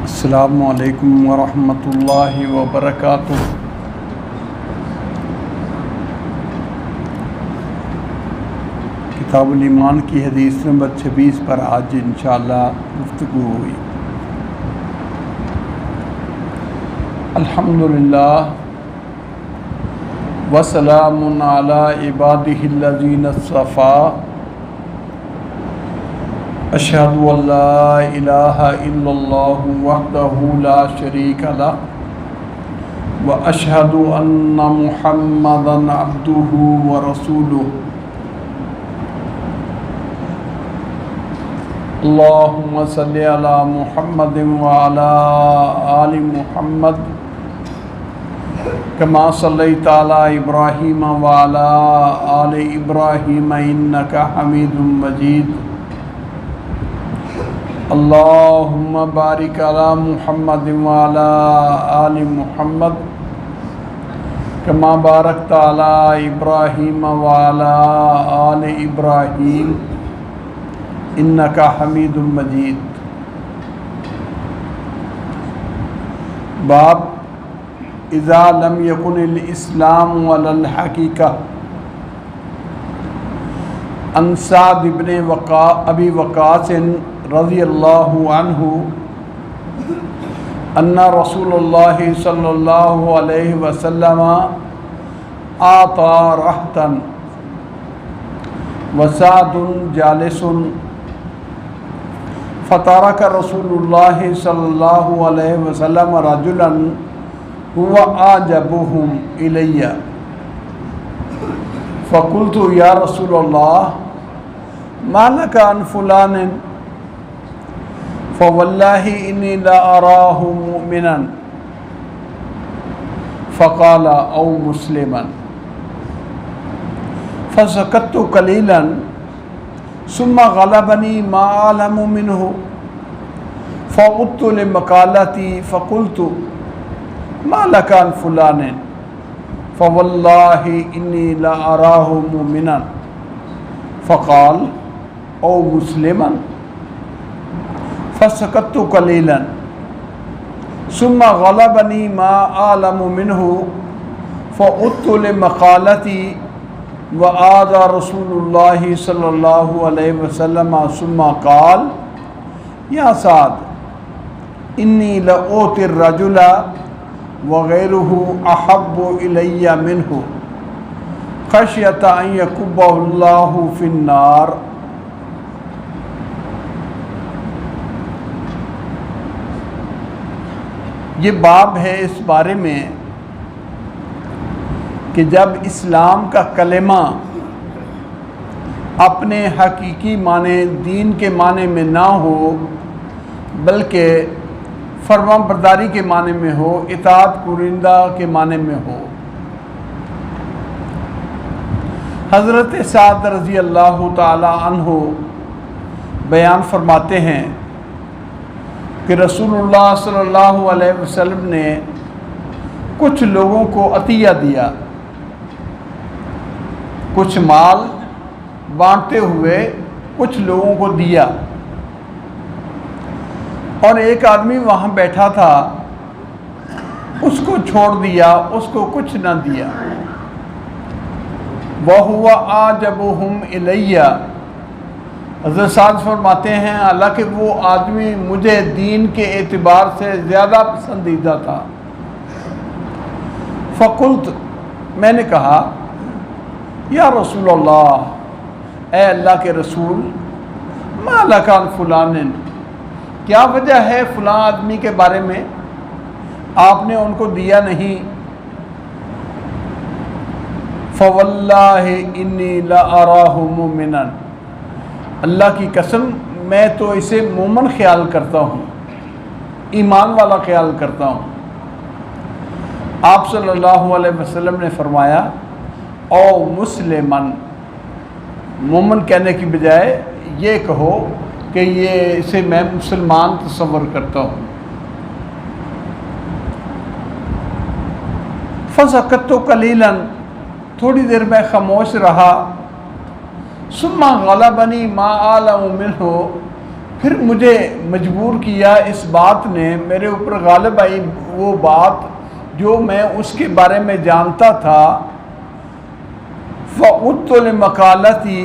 अस्सलामु अलैकुम वरहमतुल्लाहि वबरकातुह। किताबुल ईमान की हदीस नंबर 26 पर आज इंशाअल्लाह गुफ्तगू हुई। अल्हम्दुलिल्लाह वसलामुन अला इबादिहिल्लज़ीना इस्तफ़ा अशहदु अल्ला इलाहा इल्लल्लाहु वहदहु ला शरीका लहु व अशहदु अन्ना मुहम्मदन अब्दुहु व रसूलुहु। अल्लाहुम्मा सल्लि अला मुहम्मदिन व अला आलि मुहम्मद कमा सल्लैता अला इब्राहीम व अला आलि इब्राहीम इन्नका हमीदुम मजीद। अल्लाहुम्मा बारिक अला मुहम्मद व अला आलि मुहम्मद कमा बारकता अला इब्राहीम व अला आलि इब्राहीम इन्नका हमीदुम मजीद। बाब इज़ा लम यकुनिल इस्लाम वलल हकीका। अन साद इब्न अबी वक़ास रज़ियल्लाहु अन्हु अन्ना रसूलुल्लाह सल्लल्लाहु अलैहि वसल्लम आता रहतन वसादुन जालिसुन फ़तरक रसूलुल्लाह सल्लल्लाहु अलैहि वसल्लम रजुलन हुवा आजबुहुम इलैया फ़क़ुल्तु या रसूलल्लाह मा लका अन फ़ुलानिन फ़वल्लाहि इन्नी ला अराहु मुमिनन फ़क़ाल औ मुस्लिमन फ़सकत्तु क़लीलन सुम्मा ग़लबनी मा अअलमु मिन्हु फ़उदतु लिमक़ालती फ़क़ुल्तु मा लका अन फ़ुलानिन फ़वल्लाहि इन्नी ला अराहु मुमिनन फ़क़ाल औ मुस्लिमन फ़सकत्तु क़लीलन सुम्मा ग़लबनी मा अअलमु मिन्हु फ़उदतु लिमक़ालती व आज़ा रसूलुल्लाह सल्लल्लाहु अलैहि वसल्लम सुम्मा क़ाल या साद इन्नी लऊतिर रजुला व गैरुहु अहब्बु इलैया मिन्हु ख़श्यता अन यकुब्बहुल्लाहु फिन्नार। ये बाब है इस बारे में कि जब इस्लाम का कलेमा अपने हकीकी माने दीन के माने में ना हो बल्कि फरमाबरदारी के माने में हो, इताअत कुरिंदा के माने में हो। हज़रत साद रज़ी अल्लाह ताला अन्हु बयान फरमाते हैं कि रसूलुल्लाह सल्लल्लाहु अलैहि वसल्लम ने कुछ लोगों को अतिया दिया, कुछ माल बांटते हुए कुछ लोगों को दिया और एक आदमी वहाँ बैठा था, उसको छोड़ दिया, उसको कुछ न दिया। वह हुआ आजबुहुम इलैया। हज़रत साद फरमाते हैं हालांकि वो आदमी मुझे दीन के एतबार से ज़्यादा पसंदीदा था। फ़क़ुल्त मैंने कहा या रसूल अल्लाह ए अल्लाह के रसूल मा लका अन फ़ुलानिन क्या वजह है फ़लाँ आदमी के बारे में आपने उनको दिया नहीं। फ़वल्लाहि इन्नी ला अराहु मुमिनन अल्लाह की कसम मैं तो इसे मोमन ख्याल करता हूँ, ईमान वाला ख्याल करता हूँ। आप सल्लल्लाहु अलैहि वसल्लम ने फरमाया ओ मुस्लिमन, मोमन कहने की बजाय ये कहो कि ये इसे मैं मुसलमान तस्वर करता हूँ। फ़सकत्तु क़लीलन थोड़ी देर मैं खामोश रहा। सुम्मा ग़लबनी मा अअलमु मिन्हु फिर मुझे मजबूर किया, इस बात ने मेरे ऊपर गालिब आई वो बात जो मैं उसके बारे में जानता था। फ़उत्तुल मकालती,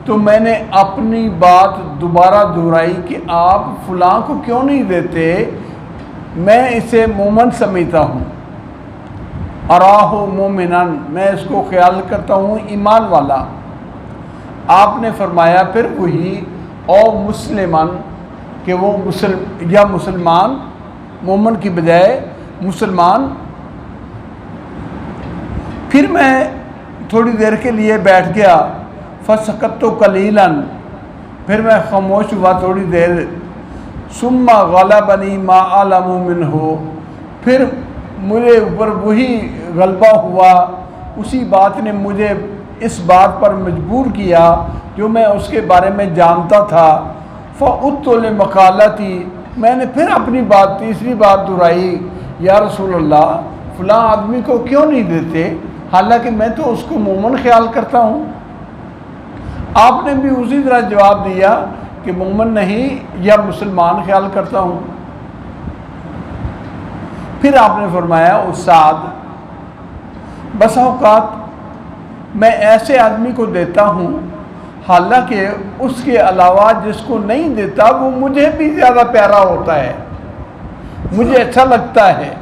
तो मैंने अपनी बात दोबारा दोहराई कि आप फ़लाँ को क्यों नहीं देते, मैं इसे मोमिन समझता हूँ। अराहु मोमिनन, मैं इसको ख्याल करता हूँ ईमान वाला। आपने फरमाया फिर वही और मुस्लिमान कि वो मुसलमान, मोमिन की बजाय मुसलमान। फिर मैं थोड़ी देर के लिए बैठ गया। फसकत्तु कलीलन, फिर मैं खामोश हुआ थोड़ी देर। सुम्मा गलबनी मा अलमु मिन्हु, फिर मुझे ऊपर वही गलबा हुआ, उसी बात ने मुझे इस बात पर मजबूर किया जो मैं उसके बारे में जानता था। फ़उत्तुल मकालती, मैंने फिर अपनी बात तीसरी बार दोहराई, या रसूल अल्लाह फ़लाँ आदमी को क्यों नहीं देते, हालांकि मैं तो उसको मोमिन ख्याल करता हूँ। आपने भी उसी तरह जवाब दिया कि मोमिन नहीं या मुसलमान ख्याल करता हूँ। फिर आपने फरमाया उस्ताद, बस औकात मैं ऐसे आदमी को देता हूँ, हालांकि उसके अलावा जिसको नहीं देता वो मुझे भी ज़्यादा प्यारा होता है, मुझे अच्छा लगता है।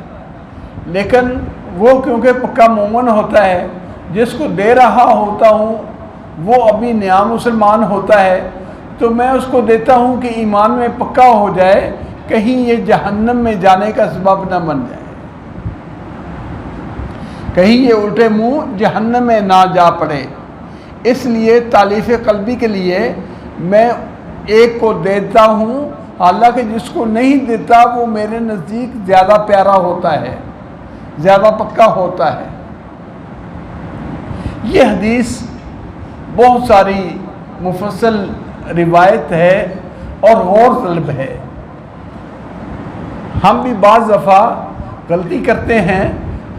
लेकिन वो क्योंकि पक्का मोमिन होता है, जिसको दे रहा होता हूँ वो अभी नया मुसलमान होता है, तो मैं उसको देता हूँ कि ईमान में पक्का हो जाए, कहीं ये जहन्नम में जाने का सबब न बन जाए, कहीं ये उल्टे मुंह जहन्नम में ना जा पड़े। इसलिए तालीफ़ क़ल्बी के लिए मैं एक को देता हूँ, हालांकि जिसको नहीं देता वो मेरे नज़दीक ज़्यादा प्यारा होता है, ज़्यादा पक्का होता है। ये हदीस बहुत सारी मुफस्सल रिवायत है और गौर तलब है। हम भी बाज़ दफ़ा गलती करते हैं,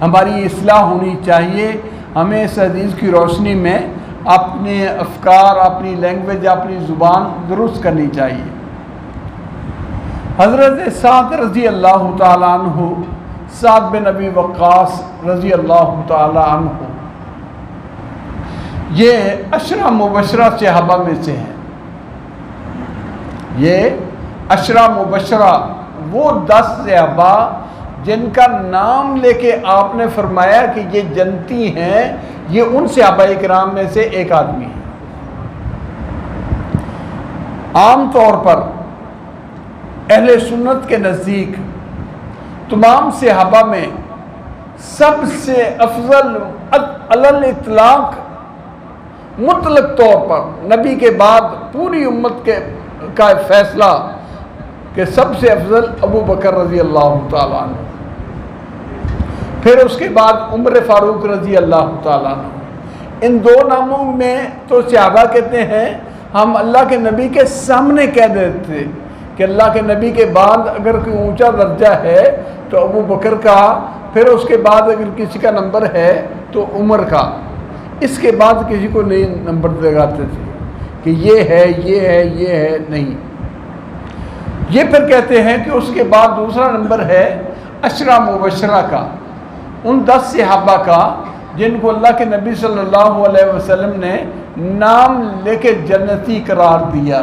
हमारी इस्लाह होनी चाहिए। हमें इस हदीस की रोशनी में अपने अफ़कार, अपनी लैंग्वेज, अपनी ज़ुबान दुरुस्त करनी चाहिए। हज़रत साद रज़ी अल्लाह ताला अन्हु, साद बिन अबी वक्कास रज़ी अल्लाह ताला अन्हु, ये अशरा मुबशरा सहाबा में से हैं। ये अशरा मुबशरा वो 10 सहाबा जिनका नाम लेके आपने फरमाया कि ये जन्नती हैं, ये उन सहाबाए किराम में से एक आदमी है। आम तौर पर अहले सुन्नत के नज़दीक तमाम सहाबा में सबसे अफजल अलल इतलाक मुतलक तौर पर नबी के बाद पूरी उम्मत का फैसला कि सबसे अफजल अबू बकर रज़ी अल्लाह ताला अन्हु, फिर उसके बाद उमर फ़ारूक रज़ी अल्लाह ताला अन्हु। इन दो नामों में तो सहाबा कहते हैं हम अल्लाह के नबी के सामने कह देते कि अल्लाह के नबी के बाद अगर कोई ऊंचा दर्जा है तो अबू बकर का, फिर उसके बाद अगर किसी का नंबर है तो उमर का, इसके बाद किसी को नहीं नंबर लगाते थे कि ये है, ये है, ये है, नहीं। ये फिर कहते हैं कि उसके बाद दूसरा नंबर है अशरा मुबशरा का, उन 10 सहाबा का जिनको अल्लाह के नबी सल्लल्लाहु अलैहि वसल्लम ने नाम लेके जन्नती करार दिया।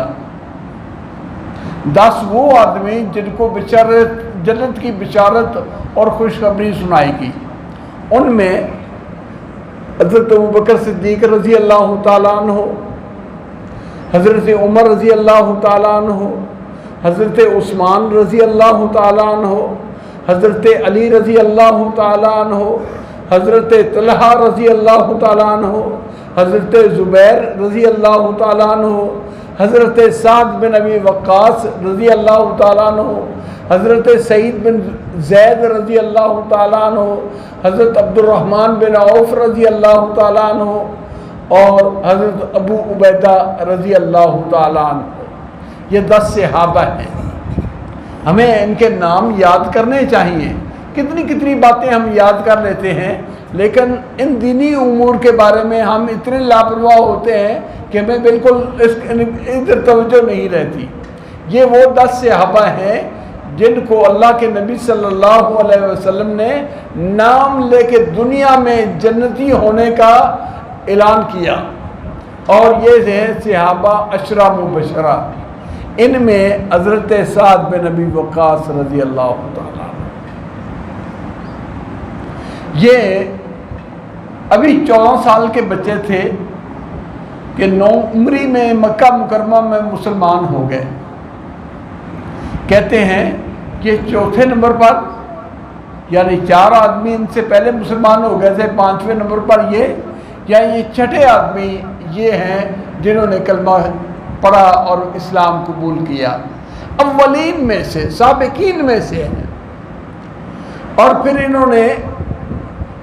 10 वो आदमी जिनको बिशारत, जन्नत की बिशारत और खुशखबरी सुनाई गई। उनमें हज़रत अबू बकर सिद्दीक़ रज़ी अल्लाह ताला अन्हु, हज़रत उमर रज़ी अल्लाह ताला अन्हु, हज़रत उस्मान रज़ी अल्लाह ताला अन्हु, हज़रत अली रज़ी अल्लाह ताला अन्हु, हज़रत तलहा रज़ी अल्लाह ताला अन्हु, हज़रत ज़ुबैर रज़ी अल्लाह ताला अन्हु, हज़रत साद बिन अबी वक्कास रज़ी अल्लाह ताला अन्हु, हज़रत सईद बिन ज़ैद रज़ी अल्लाह ताला अन्हु, हज़रत अब्दुर्रहमान बिन औफ रज़ी अल्लाह ताला अन्हु और हज़रत अबू उबैदा रज़ी अल्लाह ताला अन्हु। ये 10 सहाबा हैं। हमें इनके नाम याद करने चाहिए। कितनी कितनी बातें हम याद कर लेते हैं, लेकिन इन दीनी उमूर के बारे में हम इतने लापरवाह होते हैं कि हमें बिल्कुल इधर तवज्जो नहीं रहती। ये वो 10 सहाबा हैं जिनको अल्लाह के नबी सल्लल्लाहु अलैहि वसल्लम ने नाम लेके दुनिया में जन्नती होने का ऐलान किया। और ये हैं सहाबा अशरा मुबशरा। इनमें हज़रत साद बिन अबी वक़ास रज़ी अल्लाह ताला, ये अभी 14 साल के बच्चे थे कि 9 उम्री में मक्का मुकरमा में मुसलमान हो गए। कहते हैं कि चौथे नंबर पर, यानी 4 आदमी इनसे पहले मुसलमान हो गए थे, 5वें नंबर पर ये, या ये छठे आदमी ये हैं जिन्होंने कलमा पढ़ा और इस्लाम कबूल किया। अव्वलीन में से, साबिकीन में से हैं। और फिर इन्होंने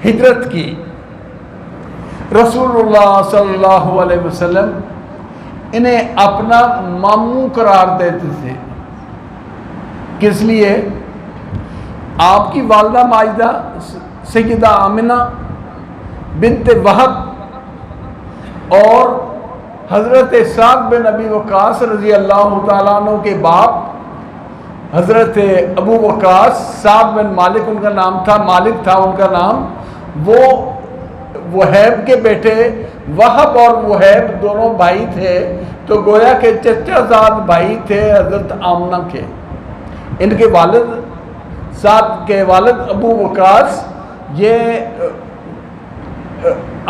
हिजरत की। रसूलुल्लाह सल्लल्लाहु अलैहि वसल्लम इन्हें अपना मामू करार देते थे। किस लिए? आपकी वालदा माजिदा सैयदा आमिना बिन्त वहब और हज़रत साद बिन अबी वक़ास रज़ी अल्लाह ताला अन्हु के बाप हज़रत अबू वक़ास, साद बिन मालिक उनका नाम था, मालिक था उनका नाम, वो वहैब के बेटे वहब और वहैब दोनों भाई थे। तो गोया के चचाजाद भाई थे हज़रत आमना के। इनके वालिद, साद के वालिद अबू वक़ास, ये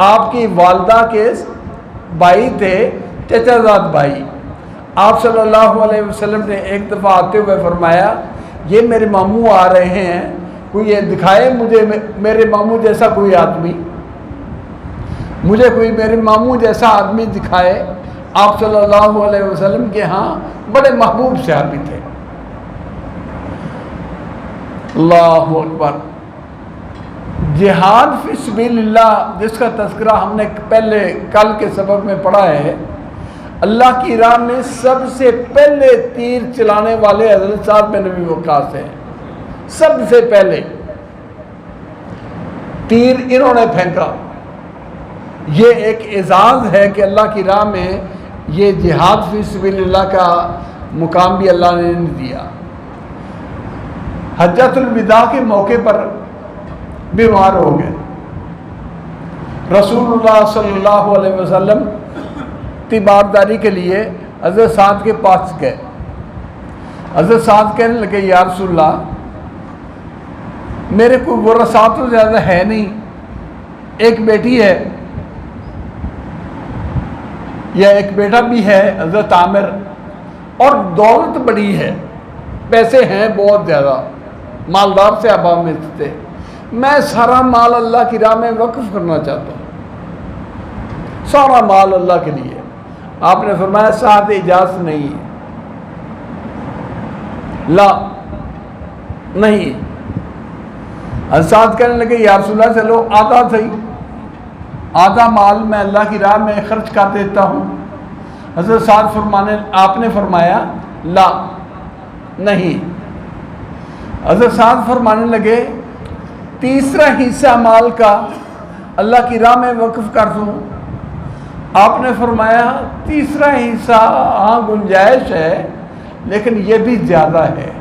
आपकी वालदा के भाई थे, चचाजाद भाई। आप सल्लल्लाहु अलैहि वसल्लम ने एक दफ़ा आते हुए फरमाया, ये मेरे मामू आ रहे हैं, कोई ये दिखाए मुझे मेरे मामू जैसा कोई आदमी, मुझे कोई मेरे मामू जैसा आदमी दिखाए। आप सल्लल्लाहु अलैहि वसल्लम के यहाँ बड़े महबूब सहाबी थे। अल्लाहु अकबर। जिहाद फी सबिलिल्लाह जिसका तज़किरा हमने पहले कल के सबक में पढ़ा है, अल्लाह की राह में सबसे पहले तीर चलाने वाले हज़रत साद बिन अबी वक़ास हैं। सबसे पहले तीर इन्होंने फेंका। ये एक एजाज़ है कि अल्लाह की राह में ये जिहाद फी सबिलिल्लाह का मुकाम भी अल्लाह ने दिया। हज्जतुल विदा के मौके पर बीमार हो गए। रसूलुल्लाह सल्लल्लाहु अलैहि वसल्लम तीबारदारी के लिए हज़रत साद के पास गए। हज़रत साद कहने लगे, या रसूलल्लाह, मेरे कोई वरसा तो ज़्यादा है नहीं, एक बेटी है या एक बेटा भी है हज़रत आमिर, और दौलत बड़ी है, पैसे हैं बहुत ज़्यादा, मालदार से अबा में थे। मैं सारा माल अल्लाह की राह में वक्फ करना चाहता हूँ, सारा माल अल्लाह के लिए। आपने फरमाया साथ इजाज़त नहीं है, ला नहीं। साथ कहने लगे, या रसूलल्लाह चलो आधा सही, आधा माल मैं अल्लाह की राह में खर्च कर देता हूँ। हज़रत साद फरमाने, आपने फरमाया ला नहीं। हज़रत साद फरमाने लगे, तीसरा हिस्सा माल का अल्लाह की राह में वक्फ कर दूँ। आपने फरमाया तीसरा हिस्सा हाँ गुंजाइश है, लेकिन ये भी ज़्यादा है।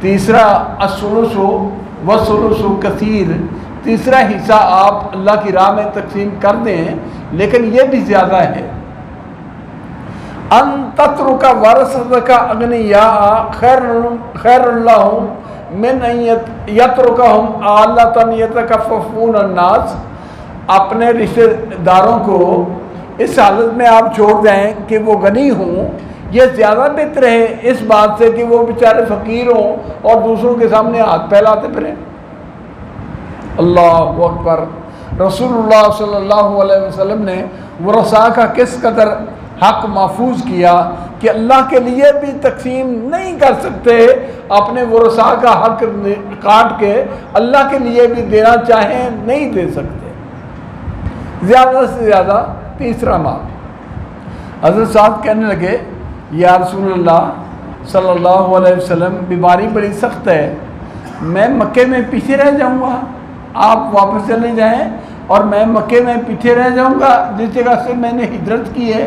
तीसरा असुलुसु वसुलुसु कसीर, तीसरा हिस्सा आप अल्लाह की राह में तकसीम कर दें, लेकिन ये भी ज़्यादा है। अन्तत्रुका वरसतका अग्निया खैरुल्लाहुम मिन यत्रुकहुम आलतन यतकफ़फ़ून अन्नास। अपने रिश्तेदारों को इस हालत में आप छोड़ दें कि वो गनी हों, ये ज़्यादा बेहतर है इस बात से कि वो बेचारे फ़कीर हों और दूसरों के सामने हाथ फैलाते फिरें। अल्लाहु अकबर। रसूलुल्लाह सल्लल्लाहु अलैहि वसल्लम ने वरसा का किस कदर हक महफूज किया कि अल्लाह के लिए भी तकसीम नहीं कर सकते, अपने वरसा का हक काट के अल्लाह के लिए भी देना चाहें नहीं दे सकते। ज़्यादा से ज़्यादा तीसरा माल। हज़रत साद कहने लगे, या रसूलल्लाह सल्लल्लाहु अलैहि वसल्लम, बीमारी बड़ी सख्त है, मैं मक्के में पीछे रह जाऊँगा, आप वापस चले जाएं और मैं मक्के में पीछे रह जाऊँगा जिस जगह से मैंने हिजरत की है।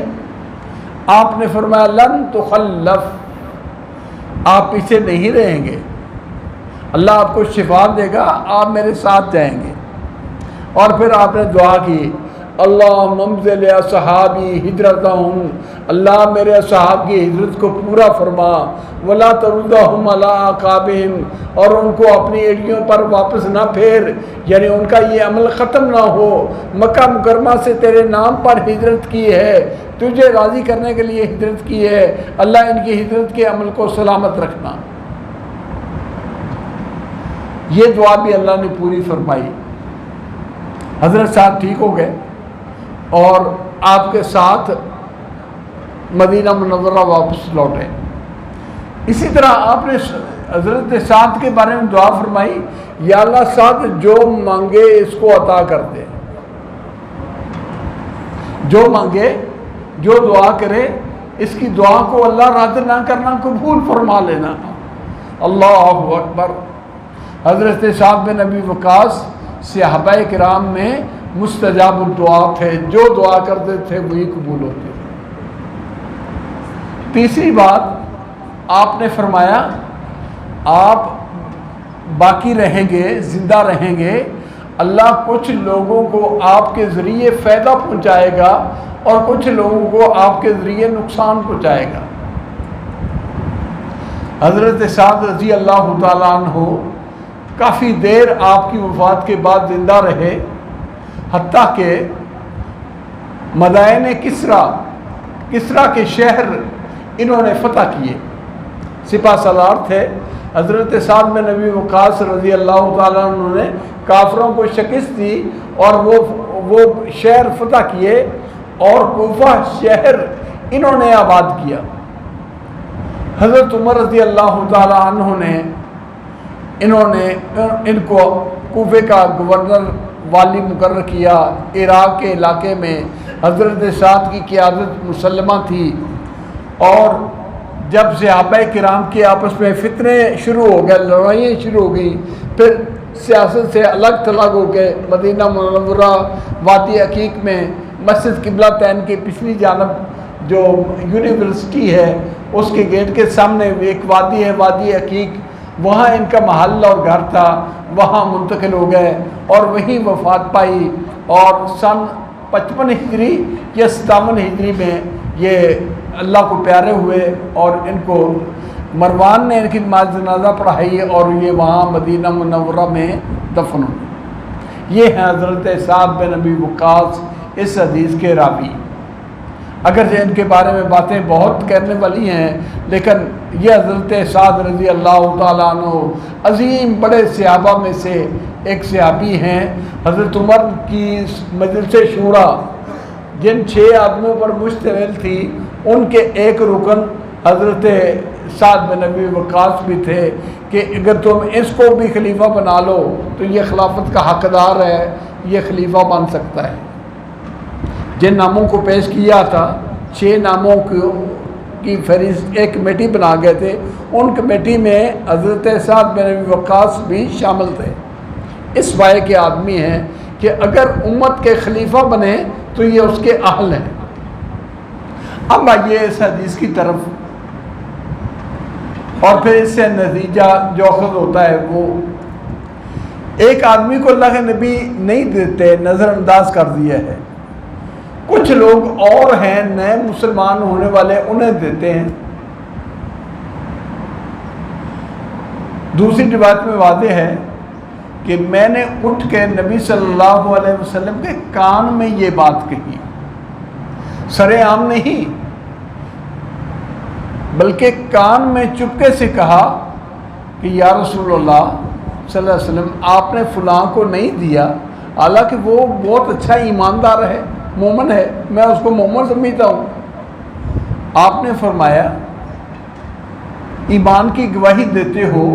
आपने फरमाया लन तुखल्लफ, आप पीछे नहीं रहेंगे, अल्लाह आपको शिफा देगा, आप मेरे साथ जाएंगे। और फिर आपने दुआ की, अल्लाह ममज़िल सहाबी हिजरत हूँ, अल्लाह मेरे सहाब की हिजरत को पूरा फरमा, वला तरुद्दहुम अला अकाबिहिम, और उनको अपनी एड़ियों पर वापस ना फेर, यानी उनका ये अमल ख़त्म ना हो। मक्का मुकरमा से तेरे नाम पर हिजरत की है, तुझे राज़ी करने के लिए हिजरत की है, अल्लाह इनकी हिजरत के अमल को सलामत रखना। ये दुआ भी अल्लाह ने पूरी फरमाई। हज़रत साहब ठीक हो गए और आपके साथ मदीना मुनव्वरा वापस लौटे। इसी तरह आपने हज़रत साद के बारे में दुआ फरमाई, या अल्लाह साद जो मांगे इसको अता कर दे, जो मांगे जो दुआ करे इसकी दुआ को अल्लाह रद्द ना करना, कबूल फरमा लेना। अल्लाहु अकबर। हज़रत साद बिन अबी वक़ास सहाबाए किराम में मुस्तजाब दुआ थे, जो दुआ करते थे वही कबूल होते थे। तीसरी बात आपने फरमाया, आप बाकी रहेंगे, ज़िंदा रहेंगे, अल्लाह कुछ लोगों को आपके ज़रिए फ़ायदा पहुँचाएगा और कुछ लोगों को आपके ज़रिए नुकसान पहुँचाएगा। हज़रत साद रज़ी अल्लाह तआला अन्हु काफ़ी देर आपकी वफ़ात के बाद ज़िंदा रहे, हत्ता के मदायन किसरा के शहर इन्होंने फ़तह किए। सिपा सलार थे। हज़रत साद बिन अबी वक़ास रज़ी अल्लाह तआला अन्हु ने काफरों को शिकस्त दी और वो शहर फ़तह किए और कूफा शहर इन्होंने आबाद किया। हज़रत उमर रज़ी अल्लाह तआला अन्हु ने इनको कूफे का गवर्नर वाली मुकर्रर किया। इराक़ के इलाके में हज़रत साद की क़ियादत मुसल्लमा थी और जब सहाबाए किराम के आपस में फितने शुरू हो गए, लड़ाइयाँ शुरू हो गई, फिर सियासत से अलग थलग हो गए, मदीना मुनव्वरा वादी अकीक में मस्जिद किबला तैन की पिछली जानब जो यूनिवर्सिटी है उसके गेट के सामने एक वादी है, वादी अकीक, वहाँ इनका महल और घर था, वहाँ मुंतकिल हो गए और वहीं वफ़ात पाई। और सन 55 हिजरी या 57 हिजरी में ये अल्लाह को प्यारे हुए और इनको मरवान ने इनकी नमाज जनाजा पढ़ाई और ये वहाँ मदीना मुनव्वरा में दफन हुए। ये हैं हज़रत साद बिन अबी वक़ास इस हदीस के रावी। अगर जो इनके बारे में बातें बहुत कहने वाली हैं, लेकिन ये हज़रत साद रज़ी अल्लाह तआला अन्हु अज़ीम बड़े सहाबा में से एक सहाबी हैं। हज़रत उमर की मजलिस शूरा जिन 6 आदमियों पर मुश्तमिल थी, उनके एक रुकन हज़रत साद बिन अबी वक़ास भी थे कि अगर तुम इसको भी खलीफा बना लो तो ये खिलाफत का हकदार है, ये खलीफा बन सकता है। जिन नामों को पेश किया था, 6 नामों की फहरिस्त एक कमेटी बना गए थे, उन कमेटी में हज़रत साद बिन अबी वक़ास भी शामिल थे। इस वाये के आदमी हैं कि अगर उम्मत के खलीफा बने तो ये उसके अहल हैं। अब आइए इस हदीस की तरफ, और फिर इससे नतीजा जो अखज़ होता है वो एक आदमी को अल्लाह के नबी नहीं देते, नज़रअंदाज कर दिया है। कुछ लोग और हैं नए मुसलमान होने वाले, उन्हें देते हैं। दूसरी रिवायत में वादे है कि मैंने उठ के नबी सल्लल्लाहु अलैहि वसल्लम के कान में ये बात कही, सरेआम नहीं बल्कि कान में चुपके से कहा कि या रसूलल्लाह सल्लल्लाहु अलैहि वसल्लम आपने फ़लाँ को नहीं दिया, हालांकि वो बहुत अच्छा ईमानदार है, मोमन है, मैं उसको मोमन समझता हूँ। आपने फरमाया ईमान की गवाही देते हो,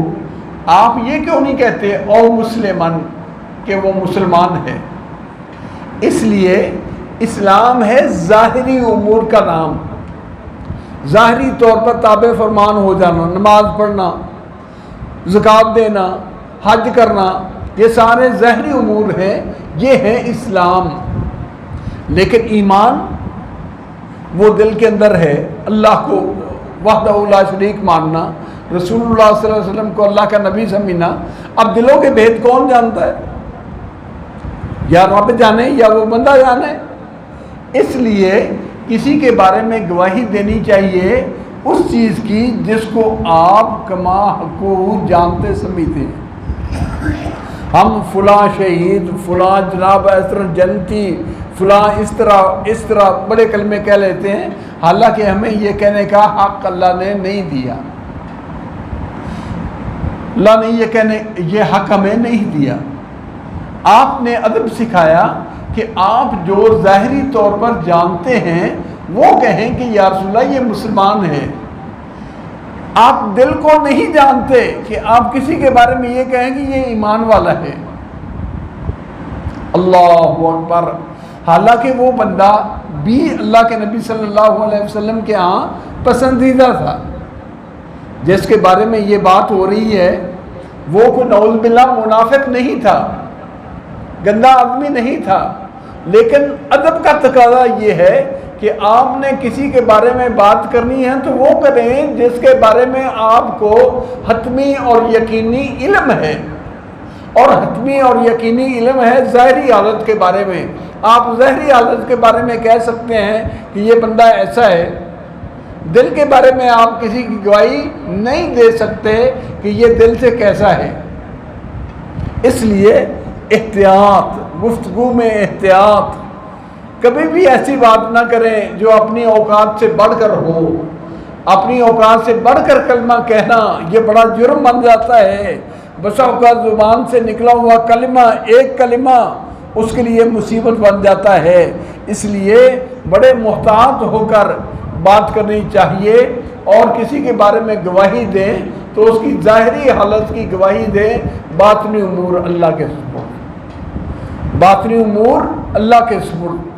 आप ये क्यों नहीं कहते ओ मुसलमान कि वो मुसलमान है। इसलिए इस्लाम है ज़ाहिरी उमूर का नाम, ज़ाहिरी तौर पर ताबे फरमान हो जाना, नमाज पढ़ना, ज़कात देना, हज करना, ये सारे ज़ाहिरी उमूर हैं, ये है इस्लाम। लेकिन ईमान वो दिल के अंदर है, अल्लाह को वहदहू ला शरीक मानना, रसूलुल्लाह सल्लल्लाहु अलैहि वसल्लम को अल्लाह का नबी समझना। अब दिलों के भेद कौन जानता है? या रब जाने या वो बंदा जाने। इसलिए किसी के बारे में गवाही देनी चाहिए उस चीज़ की जिसको आप कमा को जानते समझते हैं। हम फुला शहीद, फुला जनाब इस तरह जनती, फुला इस तरह बड़े कलमे कह लेते हैं, हालांकि हमें ये कहने का हक अल्लाह ने नहीं दिया। अल्लाह ने ये हक हमें नहीं दिया। आपने अदब सिखाया कि आप जो ज़ाहिरी तौर पर जानते हैं वो कहें कि या रसूलल्लाह ये मुसलमान है। आप दिल को नहीं जानते कि आप किसी के बारे में ये कहें कि ये ईमान वाला है। अल्लाहु अकबर। हालांकि वो बंदा भी अल्लाह के नबी सल्लल्लाहु अलैहि वसल्लम के यहाँ पसंदीदा था। जिसके बारे में ये बात हो रही है वो कोई नऊज़ बिल्लाह मुनाफिक नहीं था, गंदा आदमी नहीं था, लेकिन अदब का तकाज़ा ये है कि आपने किसी के बारे में बात करनी है तो वो करें जिसके बारे में आपको हतमी और यकीनी इल्म है। और हतमी और यकीनी इल्म है ज़ाहिरी हालत के बारे में। आप ज़ाहिरी हालत के बारे में कह सकते हैं कि ये बंदा ऐसा है, दिल के बारे में आप किसी की गवाही नहीं दे सकते कि ये दिल से कैसा है। इसलिए एहतियात, गुफ्तगू में एहतियात, कभी भी ऐसी बात ना करें जो अपनी औकात से बढ़कर हो। अपनी औकात से बढ़कर कलमा कहना ये बड़ा जुर्म बन जाता है। बसा औकात ज़ुबान से निकला हुआ कलमा, एक कलमा उसके लिए मुसीबत बन जाता है। इसलिए बड़े मुहतात होकर बात करनी चाहिए और किसी के बारे में गवाही दें तो उसकी ज़ाहिरी हालत की गवाही दें। बातनी उमूर अल्लाह के सुपुर्द, बातनी उमूर अल्लाह के सुपुर्द।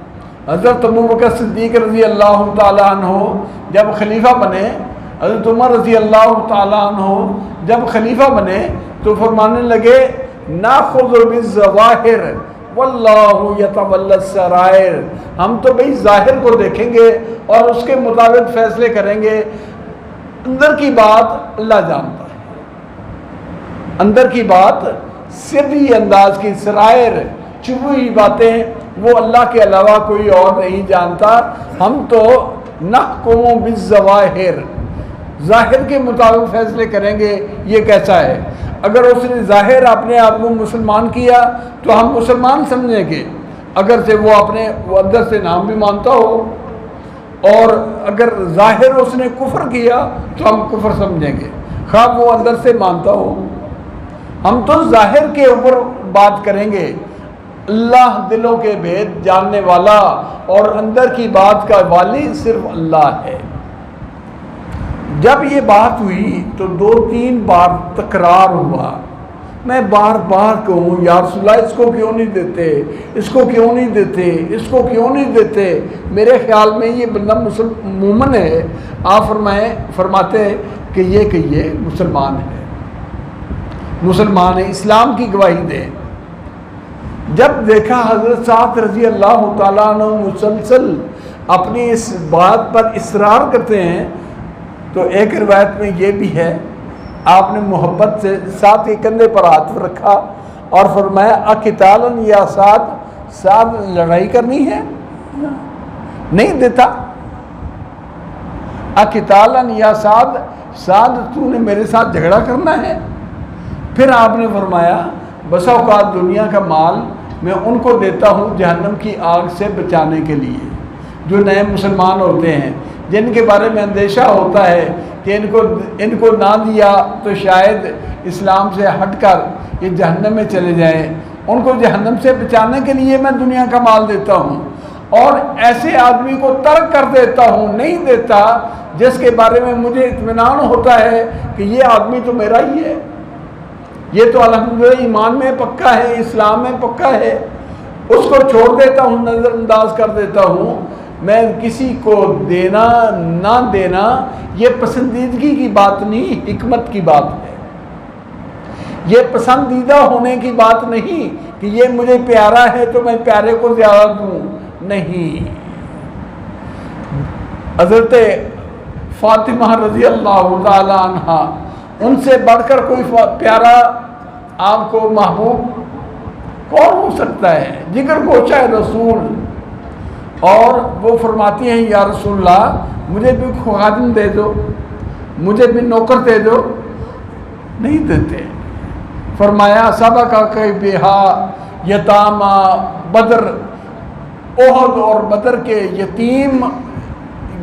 हज़रत अबू बकर सिद्दीक़ रज़ी अल्लाह ताला अन्हो जब खलीफा बने, हज़रत उमर रज़ी अल्लाह ताला अन्हो जब खलीफा बने तो फरमाने लगे नाख़ुज़ु बिज़्ज़वाहिर वल्लाहु यतवल्ला सराइर। हम तो भाई ज़ाहिर को देखेंगे और उसके मुताबिक फ़ैसले करेंगे, अंदर की बात अल्लाह जानता है। अंदर की बात सिर्री अंदाज की सराइर, छुपी हुई बातें वो अल्लाह के अलावा कोई और नहीं जानता। हम तो नहकुमु बिज़्ज़वाहिर, ज़ाहिर के मुताबिक फ़ैसले करेंगे ये कैसा है। अगर उसने ज़ाहिर अपने आप को मुसलमान किया तो हम मुसलमान समझेंगे, अगर से वो अंदर से नाम भी मानता हो। और अगर ज़ाहिर उसने कुफ्र किया तो हम कुफ्र समझेंगे, खा वो अंदर से मानता हो। हम तो ज़ाहिर के ऊपर बात करेंगे। अल्लाह दिलों के भेद जानने वाला और अंदर की बात का वाली सिर्फ अल्लाह है। जब ये बात हुई तो 2-3 बार तकरार हुआ। मैं बार बार कहूँ या रसूलल्लाह इसको क्यों नहीं देते, इसको क्यों नहीं देते, इसको क्यों नहीं देते। मेरे ख्याल में ये बंदा मोमिन है। आप फरमाते कि ये मुसलमान है, मुसलमान है, इस्लाम की गवाही दे। जब देखा हज़रत साद रज़ी अल्लाह ताला अन्हु मुसलसल अपनी इस बात पर इसरार करते हैं तो एक रिवायत में ये भी है आपने मोहब्बत से साद के कंधे पर हाथ रखा और फरमाया अकितालन या साद लड़ाई करनी है, नहीं देता। अकितालन या साद तूने मेरे साथ झगड़ा करना है। फिर आपने फरमाया बसा औकात दुनिया का माल मैं उनको देता हूँ जहन्नम की आग से बचाने के लिए, जो नए मुसलमान होते हैं, जिनके बारे में अंदेशा होता है कि इनको ना दिया तो शायद इस्लाम से हटकर ये जहन्नम में चले जाएं। उनको जहन्नम से बचाने के लिए मैं दुनिया का माल देता हूँ और ऐसे आदमी को तर्क कर देता हूँ, नहीं देता जिसके बारे में मुझे इत्मीनान होता है कि ये आदमी तो मेरा ही है, ये तो अल्हम्दुलिल्लाह ईमान में पक्का है, इस्लाम में पक्का है। उसको छोड़ देता हूँ, नज़रअंदाज कर देता हूँ। मैं किसी को देना ना देना ये पसंदीदगी की बात नहीं, हिकमत की बात है। ये पसंदीदा होने की बात नहीं कि ये मुझे प्यारा है तो मैं प्यारे को ज़्यादा दूँ, नहीं। हज़रत फ़ातिमा रज़ी अल्लाह ताला अन्हा उनसे बढ़कर कोई प्यारा आपको महबूब कौन हो सकता है? जिक्र गोशा है रसूल। और वो फरमाती हैं या रसूलल्लाह मुझे भी खादिम दे दो, मुझे भी नौकर दे दो। नहीं देते। फरमाया सबा का कई बेहा यतामा बदर, ओहद और बदर के यतीम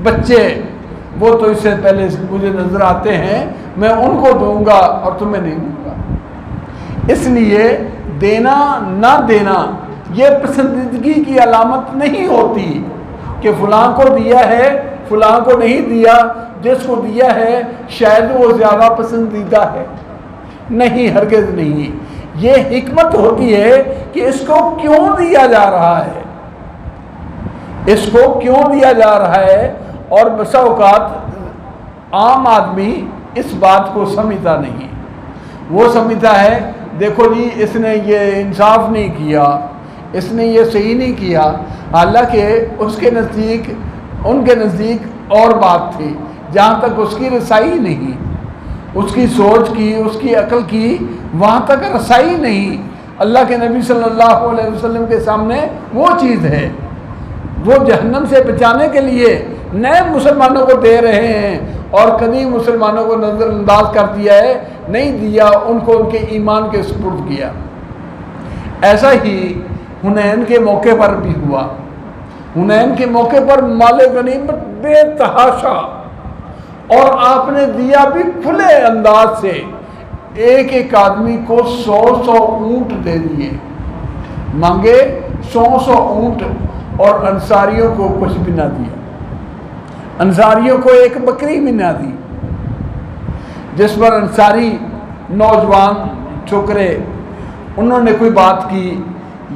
बच्चे वो तो इससे पहले मुझे नजर आते हैं, मैं उनको दूंगा और तुम्हें नहीं दूंगा। इसलिए देना ना देना ये पसंदीदगी की अलामत नहीं होती कि फलां को दिया है फलां को नहीं दिया, जिसको दिया है शायद वो ज़्यादा पसंदीदा है। नहीं, हरगिज़ नहीं। ये हिकमत होती है कि इसको क्यों दिया जा रहा है, इसको क्यों दिया जा रहा है। और बसा औकात आम आदमी इस बात को समझता नहीं। वो समझता है देखो जी इसने ये इंसाफ नहीं किया, इसने ये सही नहीं किया। हालांकि उसके नज़दीक, उनके नज़दीक और बात थी, जहाँ तक उसकी रसाई नहीं, उसकी सोच की, उसकी अकल की वहाँ तक रसाई नहीं। अल्लाह के नबी सल्लल्लाहु अलैहि वसल्लम के सामने वो चीज़ है, वो जहन्नम से बचाने के लिए नए मुसलमानों को दे रहे हैं और कभी मुसलमानों को नज़रअंदाज कर दिया है, नहीं दिया, उनको उनके ईमान के सुपुर्द किया। ऐसा ही हुनैन के मौके पर भी हुआ। हुनैन के मौके पर माले गनीमत बेतहाशा, और आपने दिया भी खुले अंदाज से। एक एक आदमी को 100-100 ऊँट दे दिए, मांगे 100-100 ऊँट, और अंसारियों को कुछ भी ना दिया। अंसारियों को एक बकरी भी ना दी। जिस पर अंसारी नौजवान छोकरे उन्होंने कोई बात की,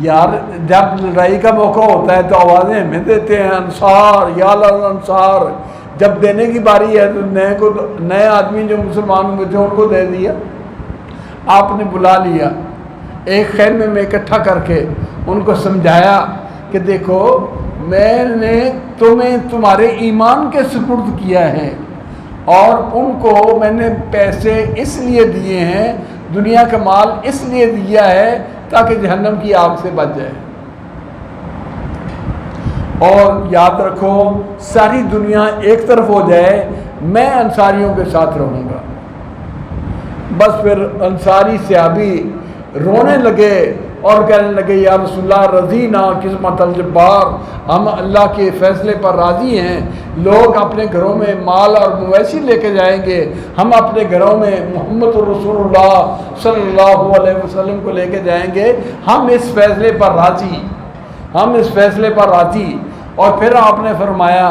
यार जब लड़ाई का मौका होता है तो आवाज़ें हमें देते हैं अंसार या अंसार, जब देने की बारी है तो नए आदमी जो मुसलमान हुए थे उनको दे दिया। आपने बुला लिया, एक खैमे में इकट्ठा करके उनको समझाया कि देखो मैंने तुम्हें तुम्हारे ईमान के सुपुर्द किया है, और उनको मैंने पैसे इसलिए दिए हैं, दुनिया का माल इसलिए दिया है ताकि जहन्नम की आग से बच जाए। और याद रखो सारी दुनिया एक तरफ हो जाए, मैं अंसारियों के साथ रहूँगा। बस फिर अंसारी सहाबी रोने लगे और कहने लगे या रसूलल्लाह रज़ीना किस्मत अल-जब्बार, हम अल्लाह के फ़ैसले पर राज़ी हैं। लोग अपने घरों में माल और मवेशी लेके जाएंगे, हम अपने घरों में मोहम्मद रसूलुल्लाह सल्लल्लाहु अलैहि वसल्लम को लेके जाएंगे। हम इस फ़ैसले पर राज़ी, हम इस फ़ैसले पर राज़ी। और फिर आपने फरमाया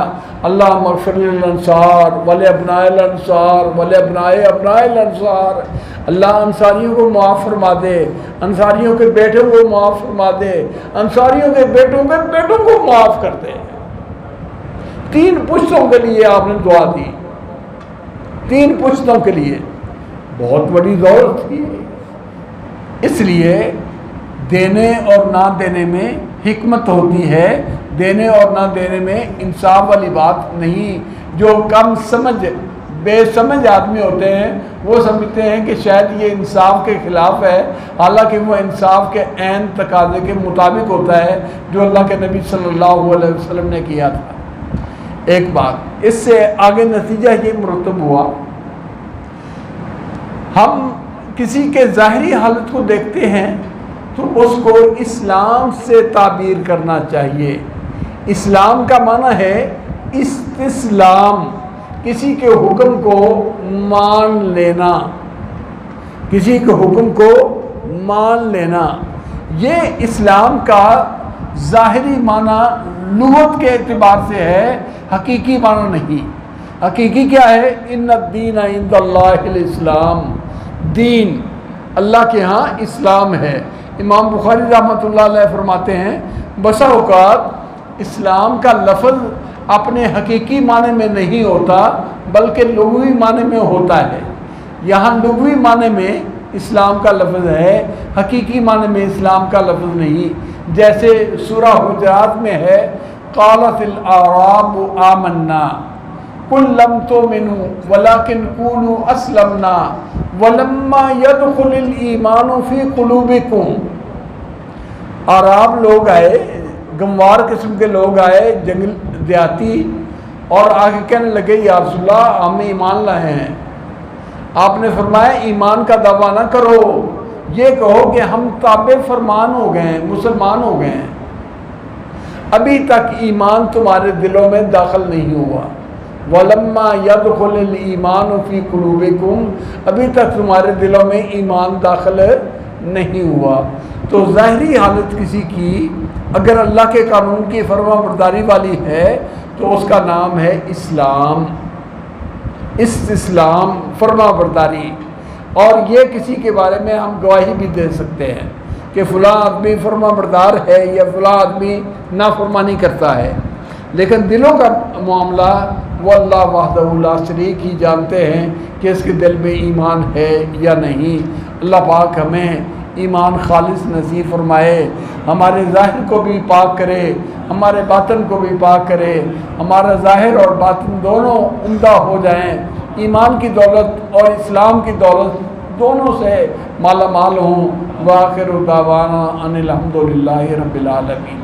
अल्लाह मग़फ़िर अंसार वले अबनाए अंसार वले अबनाए अबनाए अंसार, अल्लाह अंसारियों को माफ़ फरमा दे, अंसारियों के बेटों को माफ़ फरमा दे, अंसारियों के बेटों को माफ़ कर दे। 3 पुश्तों के लिए आपने दुआ दी, 3 पुश्तों के लिए, बहुत बड़ी दौलत थी। इसलिए देने और ना देने में हिकमत होती है, देने और ना देने में इंसाफ वाली बात नहीं। जो कम समझ बेसमझ आदमी होते हैं वो समझते हैं कि शायद ये इंसाफ के ख़िलाफ़ है, हालांकि वो इंसाफ के ऐन तकाज़े के मुताबिक होता है जो अल्लाह के नबी सल्लल्लाहु अलैहि वसल्लम ने किया था। एक बात, इससे आगे नतीजा ये मुरतब हुआ, हम किसी के ज़ाहिरी हालत को देखते हैं तो उसको इस्लाम से ताबीर करना चाहिए। इस्लाम का माना है इस्तिस्लाम, किसी के हुक्म को मान लेना, किसी के हुक्म को मान लेना। ये इस्लाम का ज़ाहिरी माना लुगत के एतबार से है, हकीकी माना नहीं। हकीकी क्या है? इन्नद-दीन इंदल्लाहिल इस्लाम, दीन अल्लाह के यहाँ इस्लाम है। इमाम बुखारी रहमतुल्लाह अलैह फरमाते हैं बसा औकात इस्लाम का लफ्ज़ अपने हकीकी माने में नहीं होता बल्कि लुग़वी माने में होता है। यहाँ लुग़वी माने में इस्लाम का लफ्ज़ है, हकीकी माने में इस्लाम का लफ्ज़ नहीं। जैसे सूरह हुजरात में है क़ालतिल आराबु आमन्ना, कुल लम तुमिनु वलाकिन कूलू अस्लमना वलम्मा यदखुलिल ईमानु फी कुलूबिकुम। आराब लोग आए, गंवार किस्म के लोग आए, जंगल देहाती, और आगे कहने लगे या रसूलल्लाह हम ईमान लाए हैं। आपने फरमाया ईमान का दावा ना करो, ये कहो कि हम ताबे फरमान हो गए हैं, मुसलमान हो गए हैं। अभी तक ईमान तुम्हारे दिलों में दाखिल नहीं हुआ। वलम्मा यदखुलिल ईमान फी कुलूबिकुम, अभी तक तुम्हारे दिलों में ईमान दाखिल नहीं हुआ। तो ज़ाहिरी हालत किसी की अगर अल्लाह के कानून की फरमाबरदारी वाली है तो उसका नाम है इस्लाम, इस्लाम फरमाबरदारी। और ये किसी के बारे में हम गवाही भी दे सकते हैं कि फ़लाँ आदमी फरमाबरदार है या फ़लाँ आदमी नाफरमानी करता है, लेकिन दिलों का मामला वो अल्लाह वहदहू ला शरीक ही जानते हैं कि इसके दिल में ईमान है या नहीं। अल्लाह पाक हमें ईमान खालिस नसीब फरमाए, हमारे ज़ाहिर को भी पाक करे, हमारे बातन को भी पाक करे, हमारा ज़ाहिर और बातन दोनों उम्दा हो जाएं, ईमान की दौलत और इस्लाम की दौलत दोनों से माला माल हों। व आखिर दावाना अनिल हम्दुलिल्लाहि रब्बिल आलमीन।